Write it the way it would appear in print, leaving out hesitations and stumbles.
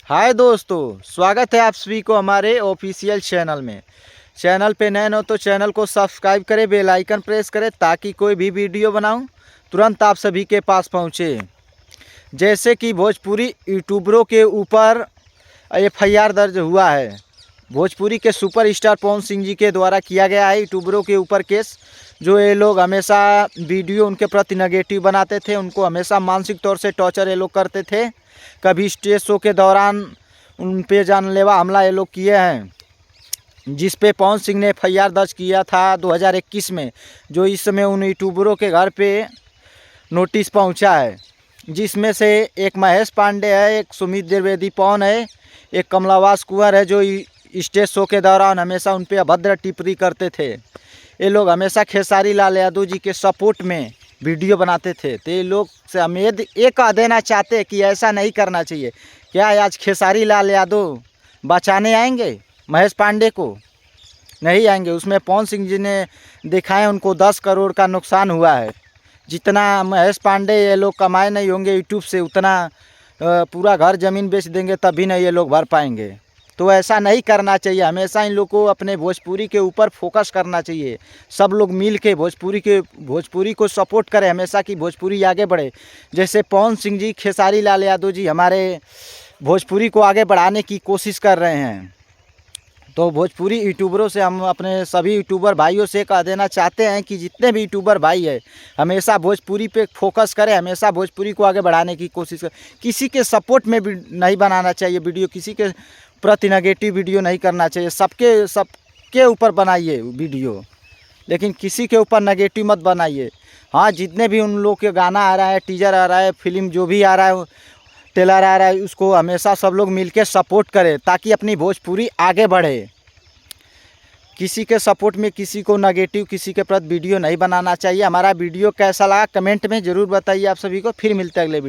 हाय दोस्तों, स्वागत है आप सभी को हमारे ऑफिशियल चैनल में। चैनल पे नए हो तो चैनल को सब्सक्राइब करें, बेल आइकन प्रेस करें ताकि कोई भी वीडियो बनाऊं तुरंत आप सभी के पास पहुंचे। जैसे कि भोजपुरी यूट्यूबरों के ऊपर एफआईआर दर्ज हुआ है। भोजपुरी के सुपरस्टार पवन सिंह जी के द्वारा किया गया है यूट्यूबरों के ऊपर केस। जो ये लोग हमेशा वीडियो उनके प्रति नेगेटिव बनाते थे, उनको हमेशा मानसिक तौर से टॉर्चर ये लोग करते थे। कभी स्टेज शो के दौरान उन पे जानलेवा हमला ये लोग किए हैं, जिस पे पवन सिंह ने एफआईआर दर्ज किया था 2021 में। जो इस समय उन यूट्यूबरों के घर पे नोटिस पहुंचा है, जिसमें से एक महेश पांडे है, एक सुमित द्विवेदी पवन है, एक कमलावास कुंवर है, जो स्टेज शो के दौरान हमेशा उन पे अभद्र टिप्पणी करते थे। ये लोग हमेशा खेसारी लाल यादव जी के सपोर्ट में वीडियो बनाते थे। तो ये लोग से हम ये कह देना चाहते हैं कि ऐसा नहीं करना चाहिए। क्या आज खेसारी लाल यादव बचाने आएंगे महेश पांडे को? नहीं आएंगे। उसमें पवन सिंह जी ने दिखाए उनको 10 करोड़ का नुकसान हुआ है। जितना महेश पांडे ये लोग कमाए नहीं होंगे यूट्यूब से, उतना पूरा घर ज़मीन बेच देंगे तभी नहीं ये लोग भर पाएंगे। तो ऐसा नहीं करना चाहिए। हमेशा इन लोग को अपने भोजपुरी के ऊपर फोकस करना चाहिए। सब लोग मिल के भोजपुरी को सपोर्ट करें हमेशा, कि भोजपुरी आगे बढ़े। जैसे पवन सिंह जी, खेसारी लाल यादव जी हमारे भोजपुरी को आगे बढ़ाने की कोशिश कर रहे हैं। तो भोजपुरी यूट्यूबरों से हम अपने सभी यूट्यूबर भाइयों से कह देना चाहते हैं कि जितने भी यूट्यूबर भाई है हमेशा भोजपुरी पे फोकस करें, हमेशा भोजपुरी को आगे बढ़ाने की कोशिश करें। किसी के सपोर्ट में भी नहीं बनाना चाहिए वीडियो, किसी के प्रति नेगेटिव वीडियो नहीं करना चाहिए। सबके ऊपर बनाइए वीडियो, लेकिन किसी के ऊपर नेगेटिव मत बनाइए। हाँ, जितने भी उन लोग के गाना आ रहा है, टीजर आ रहा है, फिल्म जो भी आ रहा है, ट्रेलर आ रहा है, उसको हमेशा सब लोग मिलके सपोर्ट करें ताकि अपनी भोजपुरी आगे बढ़े। किसी के सपोर्ट में किसी को नेगेटिव, किसी के प्रति वीडियो नहीं बनाना चाहिए। हमारा वीडियो कैसा लगा कमेंट में ज़रूर बताइए आप सभी को। फिर मिलते हैं अगले वीडियो।